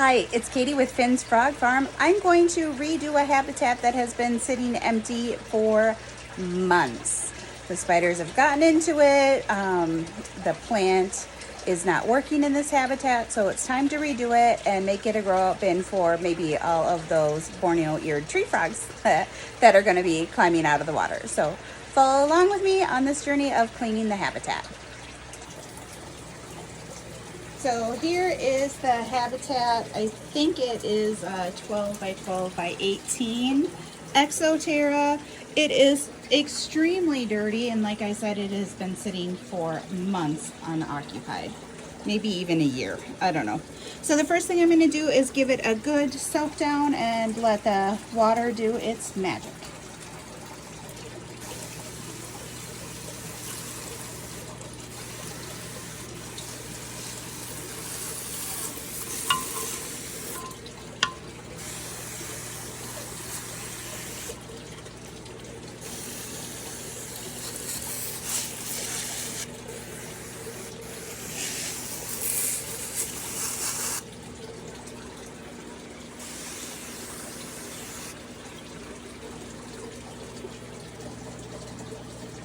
Hi, it's Katie with Finn's Frog Farm. I'm going to redo a habitat that has been sitting empty for months. The spiders have gotten into it. The plant is not working in this habitat, so it's time to redo it and make it a grow up bin for maybe all of those Borneo Eared Tree Frogs that are going to be climbing out of the water. So follow along with me on this journey of cleaning the habitat. So here is the habitat. I think it is 12 by 12 by 18 Exoterra. It is extremely dirty, and like I said, it has been sitting for months unoccupied, maybe even a year. I don't know. So the first thing I'm going to do is give it a good soak down and let the water do its magic.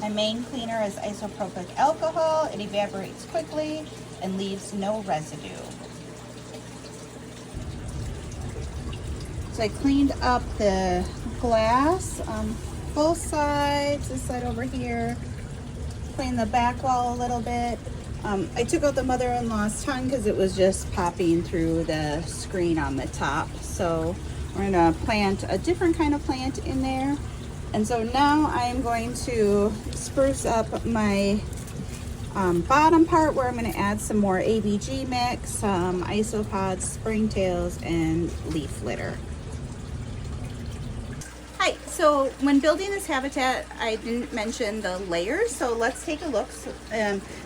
My main cleaner is isopropyl alcohol. It evaporates quickly and leaves no residue. So I cleaned up the glass, both sides, this side over here, cleaned the back wall a little bit. I took out the mother-in-law's tongue because it was just popping through the screen on the top. So we're gonna plant a different kind of plant in there. And so now I am going to spruce up my bottom part where I'm going to add some more ABG mix, some isopods, springtails, and leaf litter. Hi, so when building this habitat, I didn't mention the layers, so let's take a look.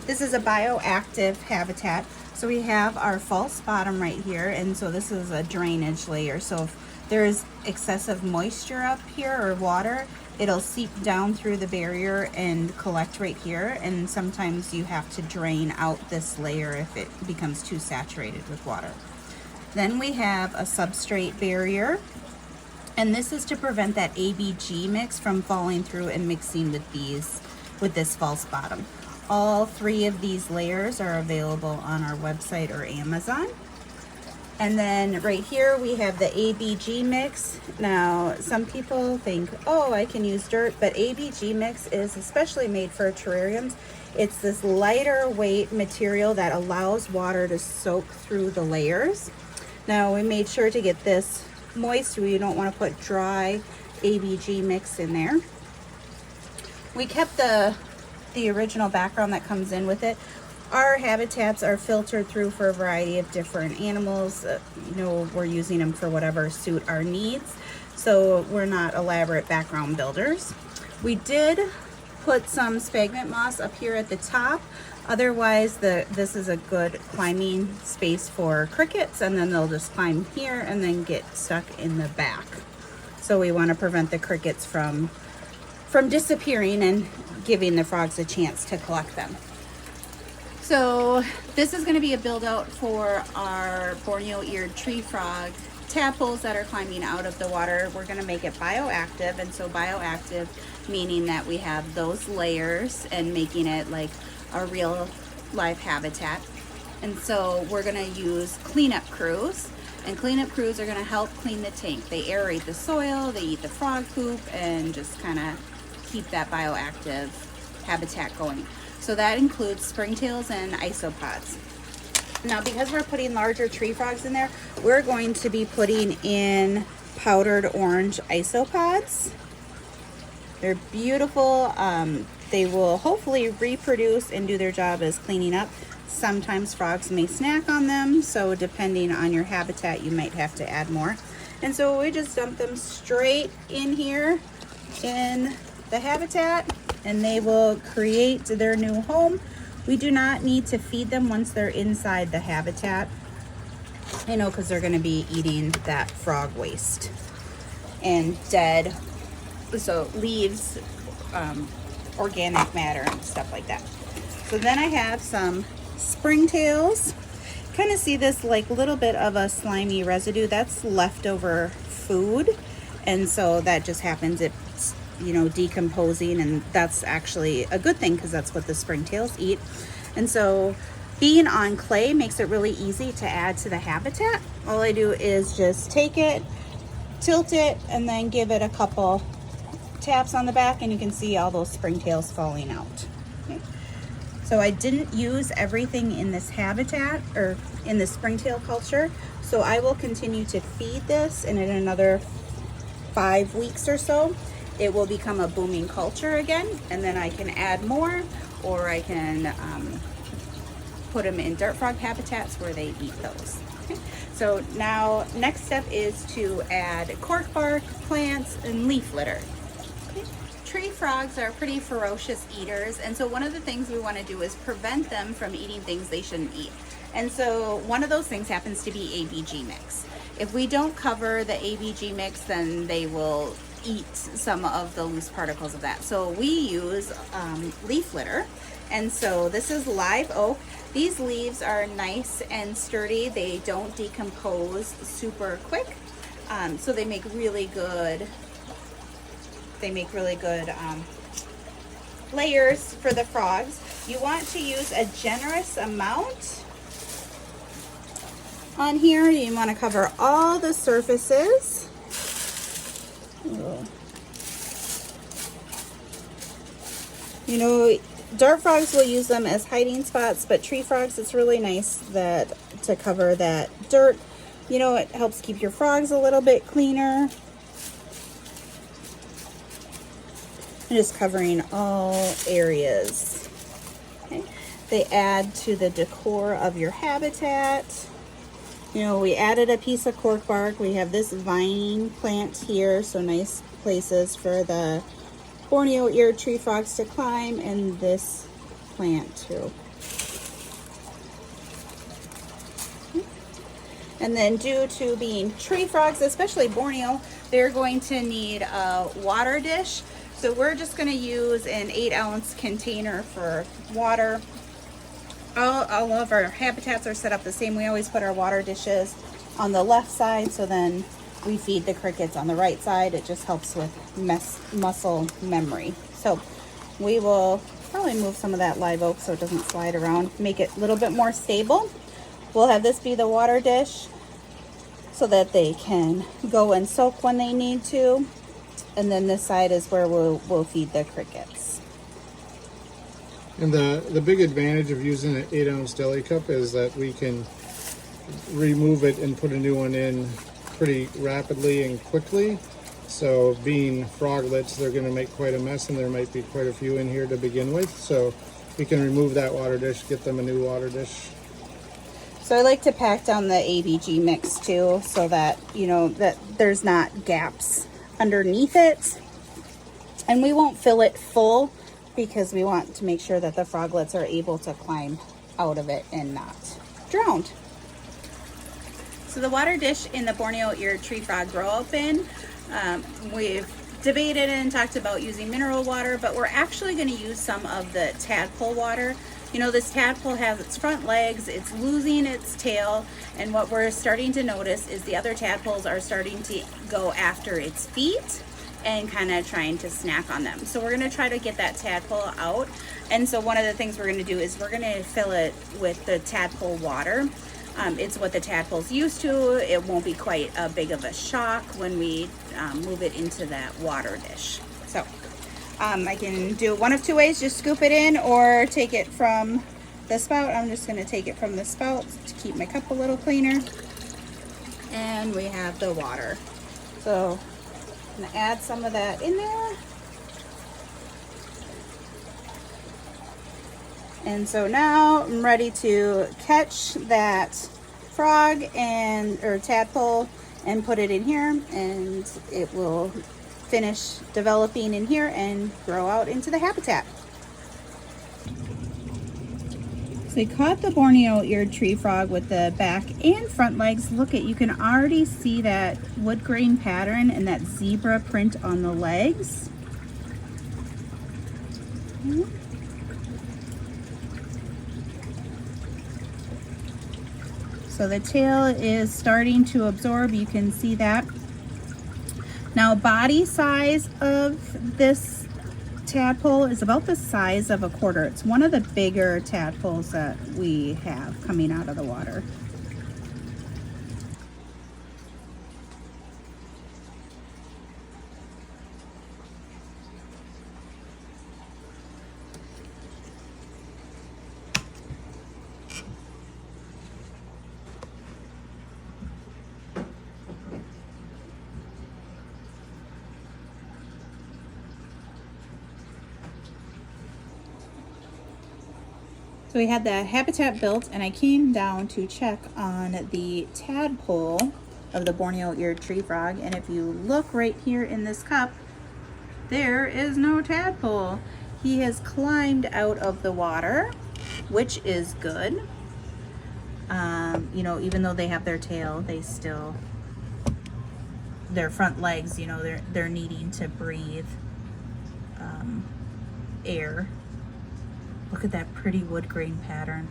This is a bioactive habitat. So we have our false bottom right here, and so this is a drainage layer. So if there's excessive moisture up here or water, it'll seep down through the barrier and collect right here, and sometimes you have to drain out this layer if it becomes too saturated with water. Then we have a substrate barrier, and this is to prevent that ABG mix from falling through and mixing with this false bottom. All three of these layers are available on our website or Amazon. And then right here we have the ABG mix. Now some people think, oh, I can use dirt, but ABG mix is especially made for terrariums. It's this lighter weight material that allows water to soak through the layers. Now we made sure to get this moist. We don't want to put dry ABG mix in there. We kept the original background that comes in with it. Our habitats are filtered through for a variety of different animals. We're using them for whatever suit our needs. So we're not elaborate background builders. We did put some sphagnum moss up here at the top. Otherwise, this is a good climbing space for crickets, and then they'll just climb here and then get stuck in the back. So we want to prevent the crickets from disappearing and giving the frogs a chance to collect them. So this is going to be a build out for our Borneo Eared Tree Frog tadpoles that are climbing out of the water. We're going to make it bioactive, and so bioactive meaning that we have those layers and making it like a real live habitat. And so we're going to use cleanup crews, and cleanup crews are going to help clean the tank. They aerate the soil, they eat the frog poop, and just kind of keep that bioactive habitat going. So that includes springtails and isopods. Now, because we're putting larger tree frogs in there, we're going to be putting in powdered orange isopods. They're beautiful. They will hopefully reproduce and do their job as cleaning up. Sometimes frogs may snack on them, so depending on your habitat, you might have to add more. And so we just dump them straight in here in the habitat, and they will create their new home. We do not need to feed them once they're inside the habitat, because they're going to be eating that frog waste and dead, so leaves, organic matter and stuff like that. So then I have some springtails kind of see this like little bit of a slimy residue. That's leftover food, and so that just happens. It's, you know, decomposing, and that's actually a good thing because that's what the springtails eat. And so being on clay makes it really easy to add to the habitat. All I do is just take it, tilt it, and then give it a couple taps on the back, and you can see all those springtails falling out. Okay. So I didn't use everything in this habitat or in the springtail culture, so I will continue to feed this, and in another 5 weeks or so it will become a booming culture again, and then I can add more, or I can put them in dirt frog habitats where they eat those. Okay. So now next step is to add cork bark, plants, and leaf litter. Okay. Tree frogs are pretty ferocious eaters, and so one of the things we want to do is prevent them from eating things they shouldn't eat. And so one of those things happens to be ABG mix. If we don't cover the ABG mix, then they will eat some of the loose particles of that. So we use leaf litter, and so this is live oak. These leaves are nice and sturdy. They don't decompose super quick, so they make really good. Layers for the frogs. You want to use a generous amount on here. You want to cover all the surfaces. You know, dart frogs will use them as hiding spots, but tree frogs, it's really nice that to cover that dirt. You know, it helps keep your frogs a little bit cleaner. And just covering all areas. Okay. They add to the decor of your habitat. You know, we added a piece of cork bark. We have this vine plant here, so nice places for the Borneo Eared Tree Frogs to climb, and this plant too. And then due to being tree frogs, especially Borneo, they're going to need a water dish. So we're just going to use an 8-ounce container for water. All of our habitats are set up the same. We always put our water dishes on the left side, so then we feed the crickets on the right side. It just helps with muscle memory. So we will probably move some of that live oak so it doesn't slide around, make it a little bit more stable. We'll have this be the water dish so that they can go and soak when they need to. And then this side is where we'll feed the crickets. And the big advantage of using an 8-ounce deli cup is that we can remove it and put a new one in pretty rapidly and quickly. So being froglets, they're going to make quite a mess, and there might be quite a few in here to begin with. So we can remove that water dish, get them a new water dish. So I like to pack down the ABG mix too, so that, you know, that there's not gaps underneath it. And we won't fill it full because we want to make sure that the froglets are able to climb out of it and not drowned. So the water dish in the Borneo Eared Tree Frog grow up in, we've debated and talked about using mineral water, but we're actually going to use some of the tadpole water. You know, this tadpole has its front legs, it's losing its tail, and what we're starting to notice is the other tadpoles are starting to go after its feet and kind of trying to snack on them. So we're going to try to get that tadpole out. And so one of the things we're going to do is we're going to fill it with the tadpole water. It's what the tadpole's used to. It won't be quite a big of a shock when we move it into that water dish. So I can do one of two ways, just scoop it in or take it from the spout. I'm just going to take it from the spout to keep my cup a little cleaner. And we have the water. So I'm going to add some of that in there. And so now I'm ready to catch that frog or tadpole and put it in here, and it will finish developing in here and grow out into the habitat. So I caught the Borneo Eared Tree Frog with the back and front legs. Look at, you can already see that wood grain pattern and that zebra print on the legs. So the tail is starting to absorb, you can see that. Now body size of this tadpole is about the size of a quarter. It's one of the bigger tadpoles that we have coming out of the water. So we had the habitat built, and I came down to check on the tadpole of the Borneo Eared Tree Frog, and if you look right here in this cup, there is no tadpole. He has climbed out of the water, which is good. You know, even though they have their tail, they still, their front legs, you know, they're needing to breathe air. Look at that pretty wood grain pattern.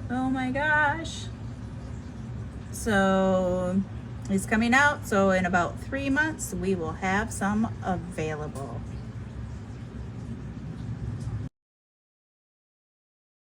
Oh my gosh. So he's coming out, so in about 3 months we will have some available.